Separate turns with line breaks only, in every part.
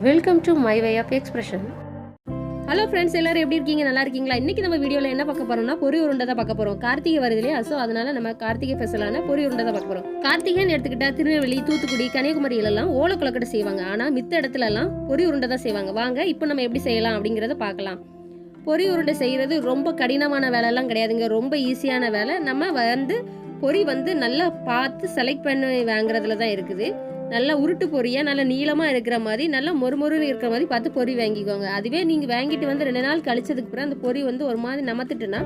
Welcome to my way of expression. Hello friends, எல்லாரும் எப்படி இருக்கீங்க? நல்லா இருக்கீங்களா? இன்னைக்கு நம்ம வீடியோவில் என்ன பார்க்க போறோம்னா பொரி உருண்டை தான் பார்க்க போறோம். கார்த்திகை வருது இல்லையா, ஸோ அதனால நம்ம கார்த்திகை ஸ்பெஷலான பொரி உருண்டை தான் பார்க்க போறோம். கார்த்திகைன்னு எடுத்துக்கிட்டா திருநெல்வேலி, தூத்துக்குடி, கன்னியாகுமரியிலலாம் ஓலை கொலக்கட்டை செய்வாங்க. ஆனால் மித்த இடத்துலலாம் பொரி உருண்டை தான் செய்வாங்க. வாங்க இப்போ நம்ம எப்படி செய்யலாம் அப்படிங்கிறத பார்க்கலாம். பொரி உருண்டை செய்கிறது ரொம்ப கடினமான வேலைலாம் கிடையாதுங்க, ரொம்ப ஈஸியான வேலை. நம்ம பொரி நல்லா பார்த்து செலக்ட் பண்ணி வாங்குறதுல தான் இருக்குது. நல்லா உருட்டு பொரியாக நல்லா நீளமாக இருக்கிற மாதிரி நல்லா மொறுமொறு இருக்கிற மாதிரி பார்த்து பொரி வாங்கிக்கோங்க. அதுவே நீங்கள் வாங்கிட்டு 2 நாள் கழிச்சதுக்கு அப்புறம் அந்த பொரி ஒரு மாதிரி நமத்துட்டுனா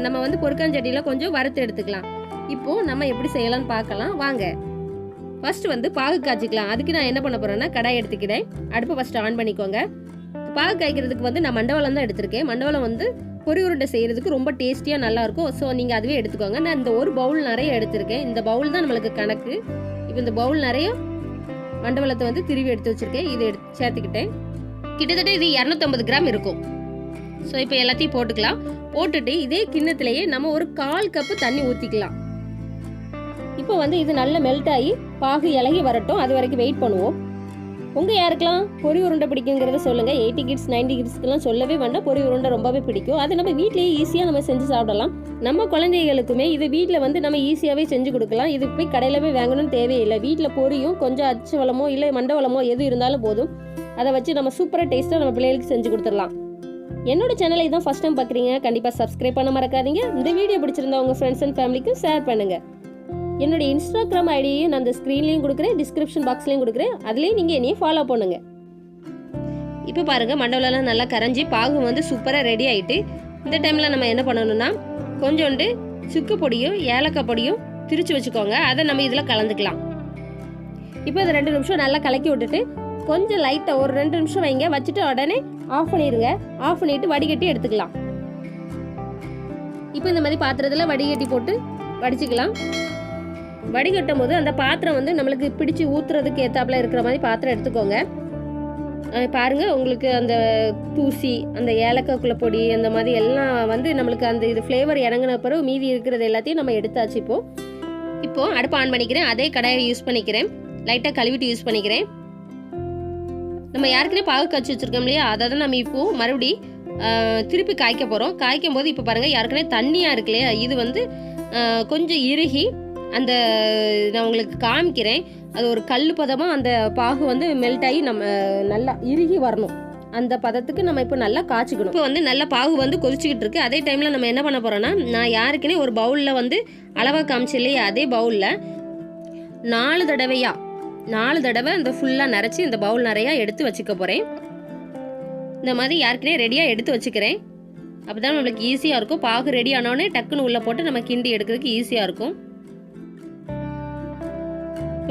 நம்ம பொருக்காஞ்சட்டியில் கொஞ்சம் வறுத்து எடுத்துக்கலாம். இப்போது நம்ம எப்படி செய்யலாம்னு பார்க்கலாம் வாங்க. ஃபர்ஸ்ட் பாகு காய்ச்சிக்கலாம். அதுக்கு நான் என்ன பண்ண போகிறேன்னா கடாய் எடுத்துக்கிறேன். அடுப்பை ஃபர்ஸ்ட் ஆன் பண்ணிக்கோங்க. பாகு காய்க்கிறதுக்கு நான் மண்டவளம் தான் எடுத்திருக்கேன். மண்டவளம் பொரி உருண்டை செய்கிறதுக்கு ரொம்ப டேஸ்டியாக நல்லாயிருக்கும். ஸோ நீங்கள் அதுவே எடுத்துக்கோங்க. நான் இந்த ஒரு பவுல் நிறைய எடுத்திருக்கேன். இந்த பவுல் தான் நம்மளுக்கு கணக்கு. இப்போ இந்த பவுல் நிறைய மண்டவளத்தை திருவி எடுத்து வச்சிருக்கேன். இதை சேர்த்துக்கிட்டேன். கிட்டத்தட்ட இது 250 கிராம் இருக்கும். ஸோ இப்போ எல்லாத்தையும் போட்டுக்கலாம். போட்டுட்டு இதே கிண்ணத்திலேயே நம்ம ஒரு 1/4 கப்பு தண்ணி ஊற்றிக்கலாம். இப்போ இது நல்லா மெல்ட் ஆகி பாகு இலகி வரட்டும். அது வரைக்கும் வெயிட் பண்ணுவோம். உங்கள் யாருக்கெல்லாம் பொரி உருண்டை பிடிக்குங்கிறத சொல்லுங்கள். 80 கிட்ஸ் 90 கிட்ஸ்க்குலாம் சொல்லவே வேண்டாம். பொரி உருண்டை ரொம்பவே பிடிக்கும். அது நம்ம வீட்லேயே ஈஸியாக நம்ம செஞ்சு சாப்பிடலாம். நம்ம குழந்தைகளுக்குமே இது வீட்டில் நம்ம ஈஸியாகவே செஞ்சு கொடுக்கலாம். இது போய் கடையில் போய் வாங்கணும்னு தேவையில்லை. வீட்டில் பொரியும் கொஞ்சம் அச்சு வளமோ இல்லை மண்டவளமோ எது இருந்தாலும் போதும். அதை வச்சு நம்ம சூப்பராக டேஸ்ட்டாக நம்ம பிள்ளைகளுக்கு செஞ்சு கொடுத்துடலாம். என்னோட சேனலை இதான் ஃபஸ்ட் டைம் பார்க்குறீங்க, கண்டிப்பாக சப்ஸ்கிரைப் பண்ண மறக்காதீங்க. இந்த வீடியோ பிடிச்சிருந்தா உங்கள் ஃப்ரெண்ட்ஸ் அண்ட் ஃபேமிலிக்கு ஷேர் பண்ணுங்கள். என்னோட இன்ஸ்டாகிராம் ஐடியையும் நான் அந்த ஸ்க்ரீன்லேயும் கொடுக்குறேன், டிஸ்கிரிப்ஷன் பாக்ஸ்லேயும் கொடுக்குறேன். அதுலேயும் நீங்கள் என்னையும் ஃபாலோ பண்ணுங்க. இப்போ பாருங்கள், மண்டவளம்லாம் நல்லா கரைஞ்சி பாகு சூப்பராக ரெடி ஆகிட்டு இந்த டைமில் நம்ம என்ன பண்ணணும்னா கொஞ்சோண்டு சுக்கு பொடியும் ஏலக்காய் பொடியும் திரிச்சு வச்சுக்கோங்க. அதை நம்ம இதில் கலந்துக்கலாம். இப்போ இது 2 நிமிஷம் நல்லா கலக்கி விட்டுட்டு கொஞ்சம் லைட்டாக ஒரு 2 நிமிஷம் வைங்க. வச்சுட்டு உடனே ஆஃப் பண்ணிடுங்க. ஆஃப் பண்ணிவிட்டு வடிகட்டி எடுத்துக்கலாம். இப்போ இந்த மாதிரி பாத்திரத்தில் வடிகட்டி போட்டு வடிச்சுக்கலாம். வடிகட்டும் போது அந்த பாத்திரம் நம்மளுக்கு பிடிச்சி ஊற்றுறதுக்கு ஏற்றாப்புல இருக்கிற மாதிரி பாத்திரம் எடுத்துக்கோங்க. பாருங்க, உங்களுக்கு அந்த தூசி அந்த ஏலக்காய்க்குள்ள பொடி அந்த மாதிரி எல்லாம் நம்மளுக்கு அந்த இது ஃப்ளேவர் இறங்கின பிறகு மீதி இருக்கிறது எல்லாத்தையும் நம்ம எடுத்தாச்சு. இப்போ அடுப்பு ஆன் பண்ணிக்கிறேன். அதே கடாயை யூஸ் பண்ணிக்கிறேன். லைட்டாக கழுவிட்டு யூஸ் பண்ணிக்கிறேன். நம்ம யாருக்குனே பாகு காய்ச்சி வச்சிருக்கோம் இல்லையா, அதை தான் நம்ம இப்போ மறுபடி திருப்பி காய்க்க போகிறோம். காய்க்கும் போது இப்போ பாருங்கள், யாருக்குனே தண்ணியாக இருக்கு இல்லையா, இது கொஞ்சம் இறுகி அந்த நான் உங்களுக்கு காமிக்கிறேன். அது ஒரு கல் பதமாக அந்த பாகு மெல்ட் ஆகி நம்ம நல்லா இறுகி வரணும். அந்த பதத்துக்கு நம்ம இப்போ நல்லா காய்ச்சிக்கணும். இப்போ நல்லா பாகு கொதிச்சுக்கிட்டு இருக்கு. அதே டைமில் நம்ம என்ன பண்ண போகிறோன்னா, நான் யாருக்குனே ஒரு பவுலில் அளவாக காமிச்சு இல்லையா, அதே பவுலில் 4 தடவை அந்த ஃபுல்லாக நிறச்சி இந்த பவுல் நிறையா எடுத்து வச்சுக்க போகிறேன். இந்த மாதிரி யாருக்குனே ரெடியாக எடுத்து வச்சுக்கிறேன். அப்போ தான் நம்மளுக்கு ஈஸியாக இருக்கும். பாகு ரெடி ஆனோடனே டக்குன்னு உள்ளே போட்டு நம்ம கிண்டி எடுக்கிறதுக்கு ஈஸியாக இருக்கும்.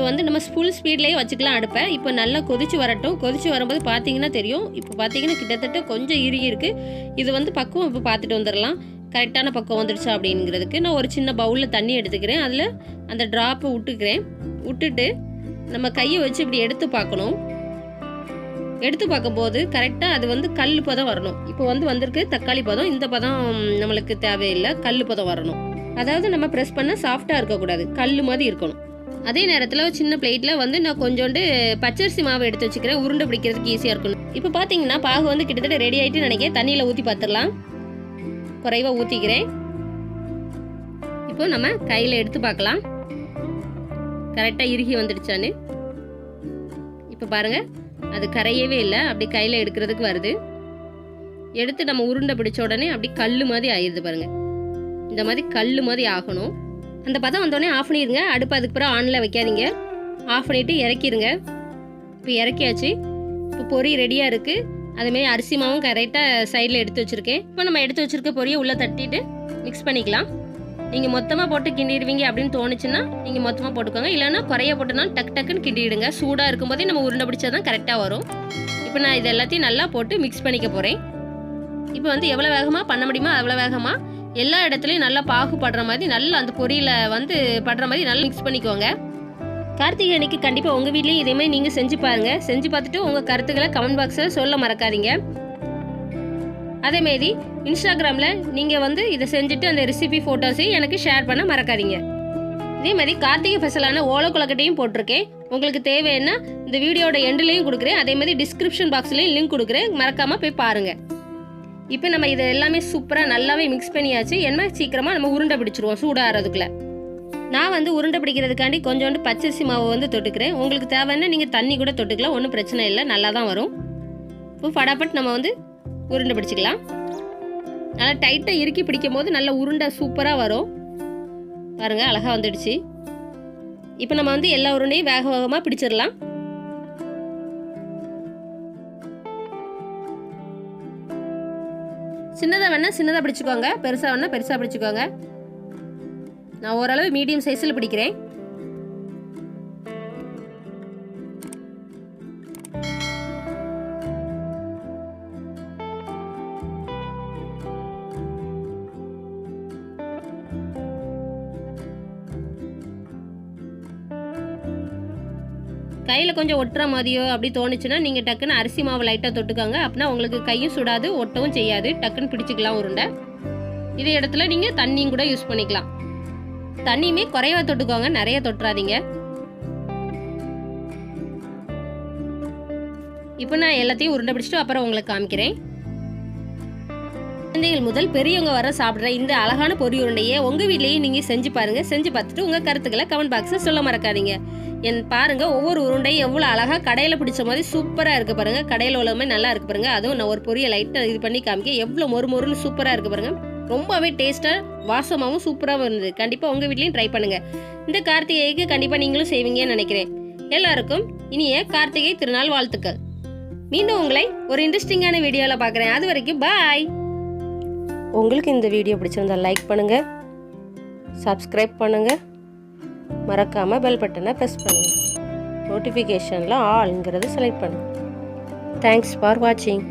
இப்போ நம்ம ஃபுல் ஸ்பீட்லேயே வச்சுக்கலாம் அடுப்பை. இப்போ நல்லா கொதிச்சு வரட்டும். கொதிச்சு வரும்போது பார்த்தீங்கன்னா தெரியும். இப்போ பார்த்தீங்கன்னா கிட்டத்தட்ட கொஞ்சம் இறுகி இருக்குது. இது பக்குவம் இப்போ பார்த்துட்டு வந்துடலாம். கரெக்டான பக்குவம் வந்துடுச்சா அப்படிங்கிறதுக்கு நான் ஒரு சின்ன பவுலில் தண்ணி எடுத்துக்கிறேன். அதில் அந்த ட்ராப்பை விட்டுட்டு நம்ம கையை வச்சு இப்படி எடுத்து பார்க்கணும். எடுத்து பார்க்கும்போது கரெக்டாக அது கல் பதம் வரணும். இப்போ வந்திருக்கு தக்காளி பதம். இந்த பதம் நம்மளுக்கு தேவையில்லை, கல் பதம் வரணும். அதாவது நம்ம ப்ரெஸ் பண்ண சாஃப்டாக இருக்கக்கூடாது, கல் மாதிரி இருக்கணும். அதே நேரத்தில் சின்ன பிளேட்டில் நான் கொஞ்சோண்டு பச்சரிசி மாவு எடுத்து வச்சுக்கிறேன். உருண்டை பிடிக்கிறதுக்கு ஈஸியாக இருக்கணும். இப்போ பார்த்தீங்கன்னா பாகு கிட்டத்தட்ட ரெடி ஆகிட்டு நினைக்கிறேன். தண்ணியில் ஊற்றி பார்த்துடலாம். குறைவாக ஊற்றிக்கிறேன். இப்போ நம்ம கையில் எடுத்து பார்க்கலாம் கரெக்டாக இறுகி வந்துடுச்சான்னு. இப்போ பாருங்கள், அது கரையவே இல்லை, அப்படி கையில் எடுக்கிறதுக்கு வருது. எடுத்து நம்ம உருண்டை பிடிச்ச உடனே அப்படி கல் மாதிரி ஆயிடுது பாருங்கள். இந்த மாதிரி கல் மாதிரி ஆகணும். அந்த பதம் வந்தோடனே ஆஃப் பண்ணிடுங்க. அடுப்பு அதுக்கு பிறகு ஆனில் வைக்காதீங்க. ஆஃப் பண்ணிவிட்டு இறக்கிடுங்க. இப்போ இறக்கியாச்சு. இப்போ பொரி ரெடியாக இருக்குது. அதுமாரி அரிசி மாவும் கரெக்டாக சைடில் எடுத்து வச்சுருக்கேன். இப்போ நம்ம எடுத்து வச்சுருக்க பொரியை உள்ளே தட்டிட்டு மிக்ஸ் பண்ணிக்கலாம். நீங்கள் மொத்தமாக போட்டு கிண்டிடுவீங்க அப்படின்னு தோணுச்சுன்னா நீங்கள் மொத்தமாக போட்டுக்கோங்க. இல்லைன்னா குறைய போட்டுனா டக்குன்னு கிண்டிடுங்க. சூடாக இருக்கும்போதே நம்ம உருண்டை பிடிச்சா தான் கரெக்டாக வரும். இப்போ நான் இது எல்லாத்தையும் நல்லா போட்டு மிக்ஸ் பண்ணிக்க போகிறேன். இப்போ எவ்வளோ வேகமாக பண்ண முடியுமோ அவ்வளோ வேகமாக எல்லா இடத்துலையும் நல்லா பாகு படுற மாதிரி நல்லா அந்த பொரியில் படுற மாதிரி நல்லா மிக்ஸ் பண்ணிக்கோங்க. கார்த்திகை அன்னைக்கு கண்டிப்பாக உங்கள் வீட்லேயும் இதே மாதிரி நீங்கள் செஞ்சு பாருங்கள். செஞ்சு பார்த்துட்டு உங்கள் கருத்துக்களை கமெண்ட் பாக்ஸில் சொல்ல மறக்காதீங்க. அதேமாரி இன்ஸ்டாகிராமில் நீங்கள் இதை செஞ்சுட்டு அந்த ரெசிபி ஃபோட்டோஸையும் எனக்கு ஷேர் பண்ண மறக்காதீங்க. இதே மாதிரி கார்த்திகை ஸ்பெஷலான ஓலை கொலக்கட்டையும் போட்டிருக்கேன். உங்களுக்கு தேவைன்னா இந்த வீடியோட எண்ட்லேயும் கொடுக்குறேன், அதே மாதிரி டிஸ்கிரிப்ஷன் பாக்ஸ்லேயும் லிங்க் கொடுக்குறேன், மறக்காமல் போய் பாருங்கள். இப்போ நம்ம இதை எல்லாமே சூப்பராக நல்லாவே மிக்ஸ் பண்ணியாச்சு. என்ன சீக்கிரமாக நம்ம உருண்டை பிடிச்சிருவோம் சூடாகிறதுக்குள்ளே. நான் உருண்டை பிடிக்கிறதுக்காண்டி கொஞ்சோண்டு பச்சரிசி மாவு தொட்டுக்கிறேன். உங்களுக்கு தேவைன்னா நீங்கள் தண்ணி கூட தொட்டுக்கலாம், ஒன்றும் பிரச்சனை இல்லை, நல்லா தான் வரும். இப்போ ஃபடாபட் நம்ம உருண்டை பிடிச்சிக்கலாம். நல்லா டைட்டாக இறுக்கி பிடிக்கும் போது நல்ல உருண்டை சூப்பராக வரும். பாருங்கள், அழகாக வந்துடுச்சு. இப்போ நம்ம எல்லா உருண்டையும் வேக வேகமாக பிடிச்சிடலாம். சின்னதாக வேணால் சின்னதாக பிடிச்சிக்கோங்க, பெருசாக வேணால் பெருசாக பிடிச்சிக்கோங்க. நான் ஓரளவு மீடியம் சைஸில் பிடிக்கிறேன். கையில் கொஞ்சம் ஒட்டுற மாதிரியோ அப்படி தோணுச்சுன்னா நீங்கள் டக்குன்னு அரிசி மாவு லைட்டாக தொட்டுக்கோங்க. அப்படின்னா உங்களுக்கு கையும் சுடாது, ஒட்டவும் செய்யாது, டக்குன்னு பிடிச்சிக்கலாம் உருண்டை. இதே இடத்துல நீங்கள் தண்ணியும் கூட யூஸ் பண்ணிக்கலாம். தண்ணியுமே குறைவா தொட்டுக்கோங்க, நிறைய தொட்டுறாதீங்க. இப்போ நான் எல்லாத்தையும் உருண்டை பிடிச்சிட்டு அப்புறம் உங்களுக்கு காமிக்கிறேன். குழந்தைகள் முதல் பெரியவங்க வர சாப்பிட்ற இந்த அழகான பொரி உருண்டையை உங்கள் வீட்லேயும் நீங்கள் செஞ்சு பாருங்கள். செஞ்சு பார்த்துட்டு உங்கள் கருத்துக்களை கமெண்ட் பாக்ஸில் சொல்ல மறக்காதீங்க. பாருங்க, ஒவ்வொரு உருண்டையும் எவ்வளோ அழகாக கடையில் பிடிச்ச மாதிரி சூப்பராக இருக்குது பாருங்கள். கடையில் உள்ளமே நல்லா இருக்குது பாருங்கள். அதுவும் நான் ஒரு பொரியை லைட்டாக இது பண்ணி காமிக்க எவ்வளோ மொறுன்னு சூப்பராக இருக்குது பாருங்கள். ரொம்பவே டேஸ்ட்டாக வாசமாகவும் சூப்பராகவும் இருந்தது. கண்டிப்பாக உங்கள் வீட்லேயும் ட்ரை பண்ணுங்கள். இந்த கார்த்திகைக்கு கண்டிப்பாக நீங்களும் செய்வீங்கன்னு நினைக்கிறேன். எல்லாருக்கும் இனிய கார்த்திகை திருநாள் வாழ்த்துக்கள். மீண்டும் உங்களை ஒரு இன்ட்ரெஸ்டிங்கான வீடியோவில் பார்க்குறேன். அது வரைக்கும் பாய். உங்களுக்கு இந்த வீடியோ பிடிச்சிருந்தா லைக் பண்ணுங்கள், சப்ஸ்கிரைப் பண்ணுங்கள், மறக்காமல் பெல் பட்டனை ப்ரெஸ் பண்ணுங்கள், நோட்டிஃபிகேஷனில் ஆல்ங்கிறது செலக்ட் பண்ணுங்கள். தேங்க்ஸ் ஃபார் வாட்சிங்.